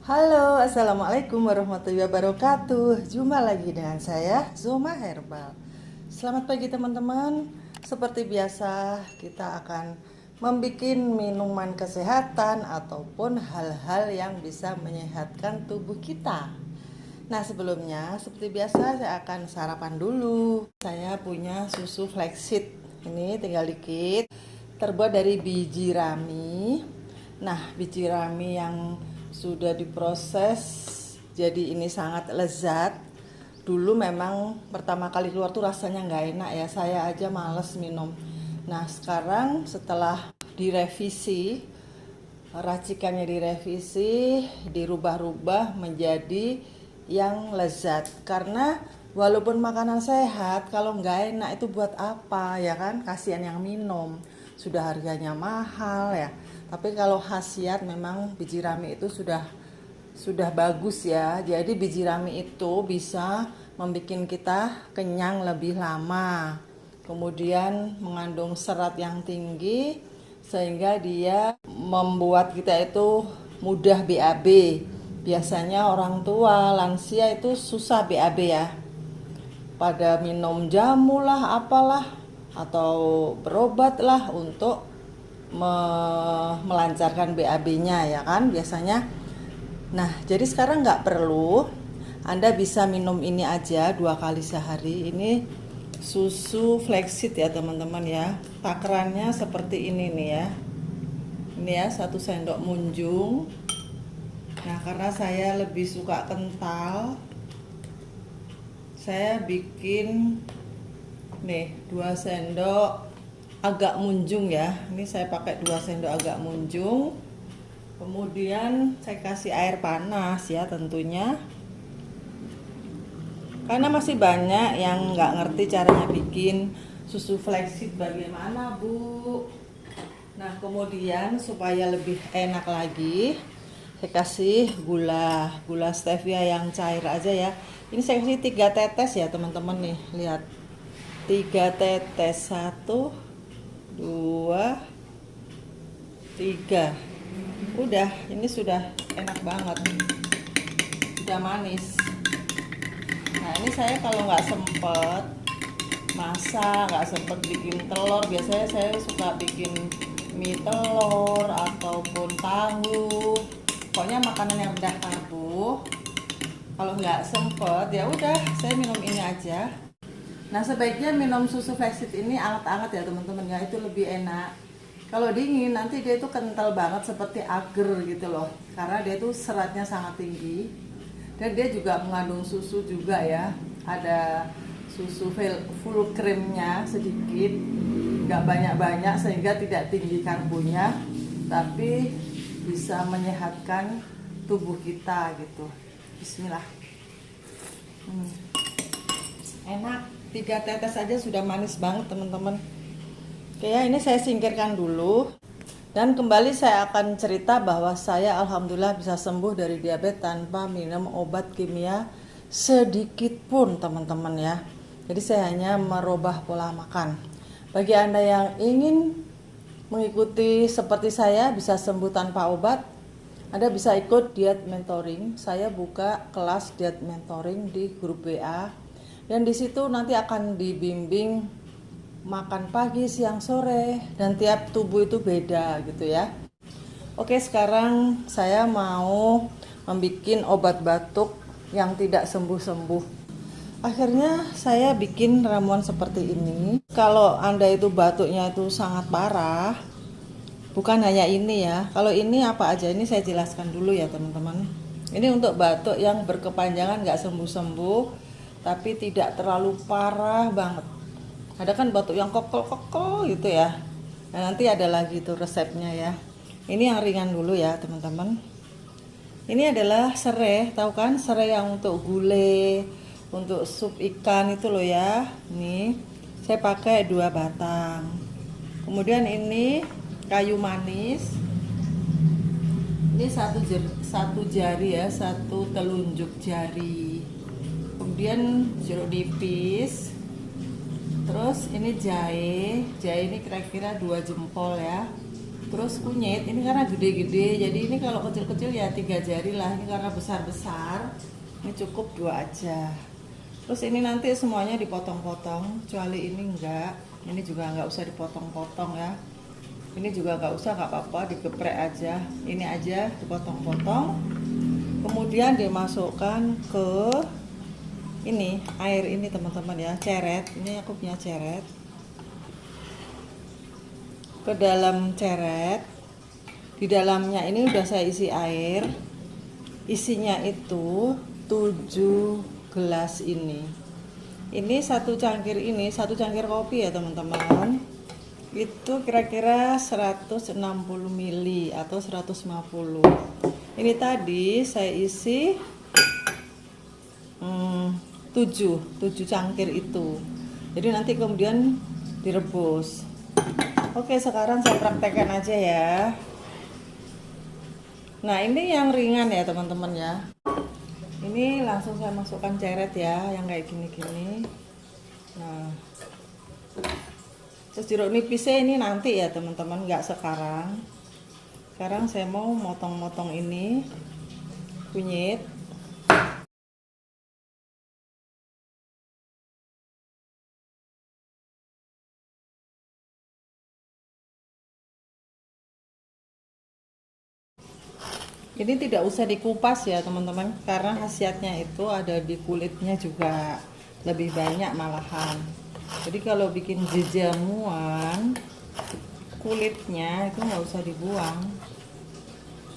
Halo, assalamualaikum warahmatullahi wabarakatuh. Jumpa lagi dengan saya, Zoma Herbal. Selamat pagi teman-teman. Seperti biasa, kita akan membuat minuman kesehatan ataupun hal-hal yang bisa menyehatkan tubuh kita. Nah, sebelumnya seperti biasa saya akan sarapan dulu. Saya punya susu flaxseed. Ini tinggal dikit. Terbuat dari biji rami. Nah, biji rami yang sudah diproses jadi ini sangat lezat. Dulu memang pertama kali keluar tuh rasanya nggak enak ya, saya aja males minum. Nah, sekarang setelah direvisi, racikannya direvisi, dirubah-rubah menjadi yang lezat. Karena walaupun makanan sehat, kalau nggak enak itu buat apa ya kan, kasihan yang minum, sudah harganya mahal ya. Tapi kalau khasiat memang biji rami itu sudah bagus ya. Jadi biji rami itu bisa membuat kita kenyang lebih lama. Kemudian mengandung serat yang tinggi sehingga dia membuat kita itu mudah BAB. Biasanya orang tua, lansia itu susah BAB ya. Pada minum jamu lah, apalah, atau berobat lah untuk melancarkan BAB-nya ya kan biasanya. Nah, jadi sekarang nggak perlu, Anda bisa minum ini aja 2 kali sehari. Ini susu flaxseed ya teman-teman ya. Takarannya seperti ini nih ya. Ini ya 1 sendok munjung. Nah, karena saya lebih suka kental, saya bikin nih 2 sendok agak munjung ya. Ini saya pakai 2 sendok agak munjung. Kemudian saya kasih air panas ya tentunya. Karena masih banyak yang nggak ngerti caranya bikin susu flaxseed bagaimana Bu. Nah, kemudian supaya lebih enak lagi, saya kasih gula stevia yang cair aja ya. Ini saya kasih 3 tetes ya teman-teman nih, lihat. 3 tetes, 1, 2, 3. Udah, ini sudah enak banget, sudah manis. Nah, ini saya kalau nggak sempet masak, nggak sempet bikin telur, biasanya saya suka bikin mie telur ataupun tahu, pokoknya makanan yang rendah karbo. Kalau nggak sempet ya udah saya minum ini aja. Nah, sebaiknya minum susu flaxseed ini anget-anget ya teman-teman ya, itu lebih enak. Kalau dingin nanti dia itu kental banget seperti agar gitu loh, karena dia itu seratnya sangat tinggi dan dia juga mengandung susu juga ya. Ada susu full creamnya sedikit, nggak banyak-banyak sehingga tidak tinggi karbonya, tapi bisa menyehatkan tubuh kita gitu. Bismillah. Enak. 3 tetes aja sudah manis banget teman-teman. Oke ya, ini saya singkirkan dulu. Dan kembali saya akan cerita bahwa saya alhamdulillah bisa sembuh dari diabetes tanpa minum obat kimia sedikit pun teman-teman ya. Jadi saya hanya merubah pola makan. Bagi Anda yang ingin mengikuti seperti saya bisa sembuh tanpa obat, Anda bisa ikut diet mentoring. Saya buka kelas diet mentoring di grup WA. Dan di situ nanti akan dibimbing makan pagi, siang, sore, dan tiap tubuh itu beda gitu ya. Oke, sekarang saya mau membuat obat batuk yang tidak sembuh-sembuh. Akhirnya saya bikin ramuan seperti ini. Kalau Anda itu batuknya itu sangat parah, bukan hanya ini ya. Kalau ini apa aja, ini saya jelaskan dulu ya teman-teman. Ini untuk batuk yang berkepanjangan nggak sembuh-sembuh, tapi tidak terlalu parah banget. Ada kan batuk yang kokol-kokol gitu ya. Nah, nanti ada lagi tuh resepnya ya. Ini yang ringan dulu ya teman-teman. Ini adalah serai, tahu kan serai yang untuk gulai, untuk sup ikan itu loh ya. Nih, saya pakai 2 batang. Kemudian ini kayu manis. Ini satu jari ya, 1 telunjuk jari. Kemudian jeruk nipis. Terus ini jahe ini kira-kira 2 jempol ya. Terus kunyit, ini karena gede-gede, jadi ini kalau kecil-kecil ya 3 jari lah. Ini karena besar-besar, ini cukup 2 aja. Terus ini nanti semuanya dipotong-potong, kecuali ini enggak. Ini juga enggak usah dipotong-potong ya. Ini juga enggak usah, enggak apa-apa, digeprek aja. Ini aja dipotong-potong. Kemudian dimasukkan ke ini, air ini teman-teman ya, ceret. Ini aku punya ceret. Ke dalam ceret, di dalamnya ini udah saya isi air, isinya itu 7 gelas ini satu cangkir, ini satu cangkir kopi ya teman-teman, itu kira-kira 160 ml atau 150. Ini tadi saya isi 7 cangkir itu, jadi nanti kemudian direbus. Oke, sekarang saya praktekkan aja ya. Nah, ini yang ringan ya teman-teman ya. Ini langsung saya masukkan ceret ya, yang kayak gini-gini. Nah, terus jeruk nipisnya ini nanti ya teman-teman, nggak sekarang. Sekarang saya mau motong-motong ini kunyit. Ini tidak usah dikupas ya teman-teman, karena khasiatnya itu ada di kulitnya juga, lebih banyak malahan. Jadi kalau bikin jamuan, kulitnya itu nggak usah dibuang.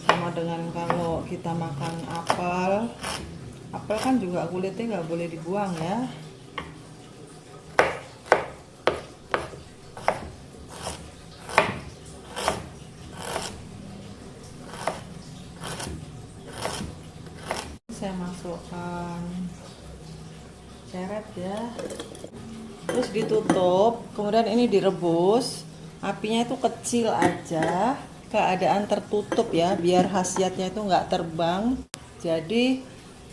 Sama dengan kalau kita makan apel, apel kan juga kulitnya nggak boleh dibuang ya. Saya masukkan ceret ya, terus ditutup, kemudian ini direbus, apinya itu kecil aja, keadaan tertutup ya, biar khasiatnya itu nggak terbang. Jadi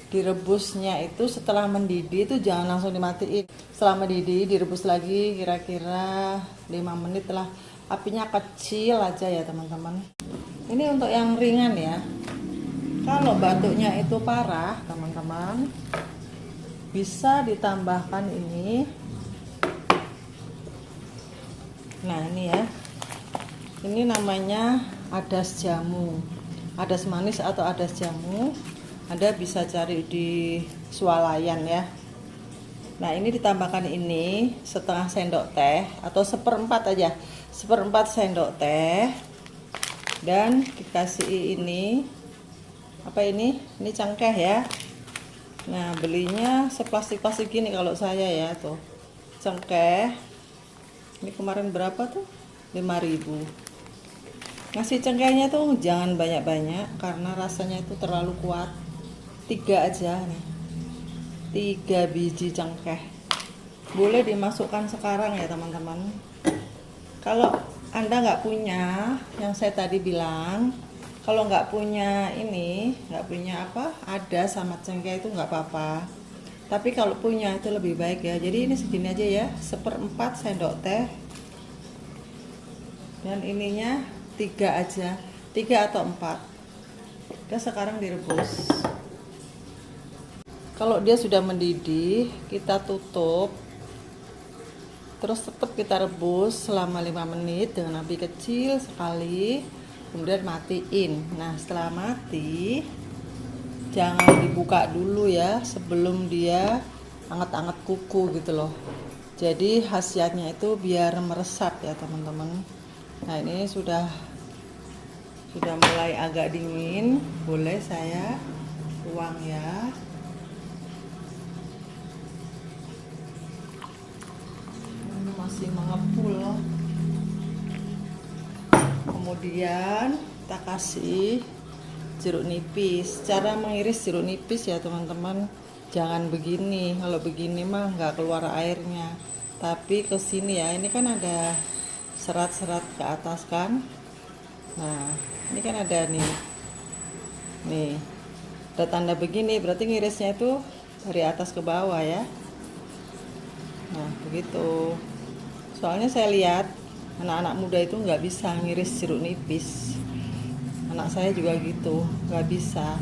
direbusnya itu setelah mendidih itu jangan langsung dimatiin, setelah mendidih direbus lagi kira-kira 5 menit lah, apinya kecil aja ya teman-teman. Ini untuk yang ringan ya. Kalau batuknya itu parah teman-teman, bisa ditambahkan ini. Nah ini ya, ini namanya adas jamu, adas manis atau adas jamu. Anda bisa cari di swalayan ya. Nah ini ditambahkan ini setengah sendok teh atau 1/4 aja, 1/4 sendok teh, dan dikasih ini apa ini cengkeh ya. Nah belinya seplastik-plastik gini kalau saya ya, tuh cengkeh. Ini kemarin berapa tuh, 5.000. Ngasih cengkehnya tuh jangan banyak-banyak karena rasanya itu terlalu kuat. 3 aja nih, 3 biji cengkeh. Boleh dimasukkan sekarang ya teman-teman. Kalau Anda nggak punya yang saya tadi bilang, kalau nggak punya ini, nggak punya apa, ada sama cengkeh itu nggak apa-apa. Tapi kalau punya itu lebih baik ya. Jadi ini segini aja ya, 1/4 sendok teh. Dan ininya 3 aja, 3 atau 4. Udah, sekarang direbus. Kalau dia sudah mendidih, kita tutup. Terus tetap kita rebus selama 5 menit dengan api kecil sekali. Kemudian matiin. Nah setelah mati, jangan dibuka dulu ya sebelum dia anget-anget kuku gitu loh. Jadi khasiatnya itu biar meresap ya teman-teman. Nah ini sudah mulai agak dingin, boleh saya tuang ya. Ini masih mengepul. Kemudian kita kasih jeruk nipis. Cara mengiris jeruk nipis ya teman-teman, jangan begini. Kalau begini mah nggak keluar airnya, tapi ke sini ya. Ini kan ada serat-serat ke atas kan. Nah ini kan ada nih ada tanda begini, berarti ngirisnya itu dari atas ke bawah ya. Nah begitu, soalnya saya lihat Anak-anak muda itu nggak bisa ngiris jeruk nipis. Anak saya juga gitu, nggak bisa.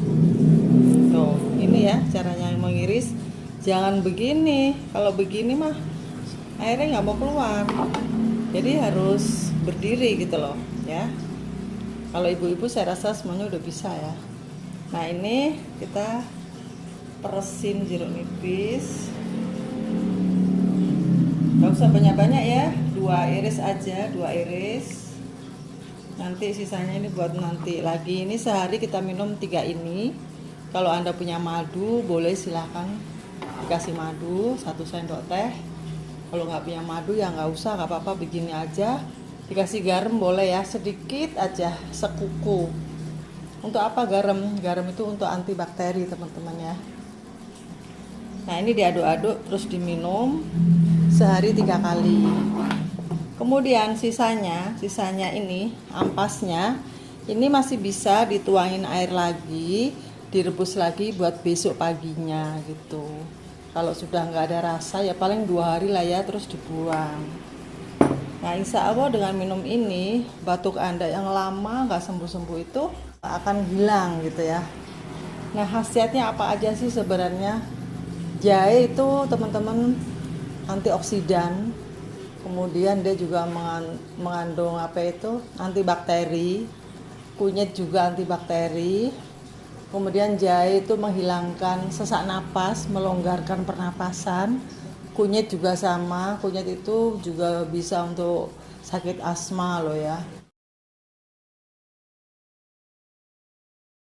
Tuh, ini ya caranya mengiris. Jangan begini. Kalau begini mah airnya nggak mau keluar. Jadi harus berdiri gitu loh, ya. Kalau ibu-ibu saya rasa semuanya udah bisa ya. Nah ini kita peresin jeruk nipis. Gak usah banyak-banyak ya, 2 iris aja, 2 iris. Nanti sisanya ini buat nanti lagi. Ini sehari kita minum 3 ini. Kalau Anda punya madu boleh silahkan dikasih madu 1 sendok teh. Kalau nggak punya madu ya nggak usah, nggak apa-apa, begini aja. Dikasih garam boleh ya, sedikit aja, sekuku. Untuk apa garam? Garam itu untuk antibakteri teman-teman ya. Nah ini diaduk-aduk terus diminum sehari 3 kali. Kemudian sisanya ini ampasnya ini masih bisa dituangin air lagi, direbus lagi buat besok paginya gitu. Kalau sudah nggak ada rasa ya paling 2 hari lah ya, terus dibuang. Nah insya Allah dengan minum ini batuk Anda yang lama nggak sembuh-sembuh itu akan hilang gitu ya. Nah khasiatnya apa aja sih sebenarnya? Jahe itu teman-teman antioksidan, kemudian dia juga mengandung antibakteri, kunyit juga antibakteri, kemudian jahe itu menghilangkan sesak napas, melonggarkan pernapasan. Kunyit juga sama, kunyit itu juga bisa untuk sakit asma loh ya.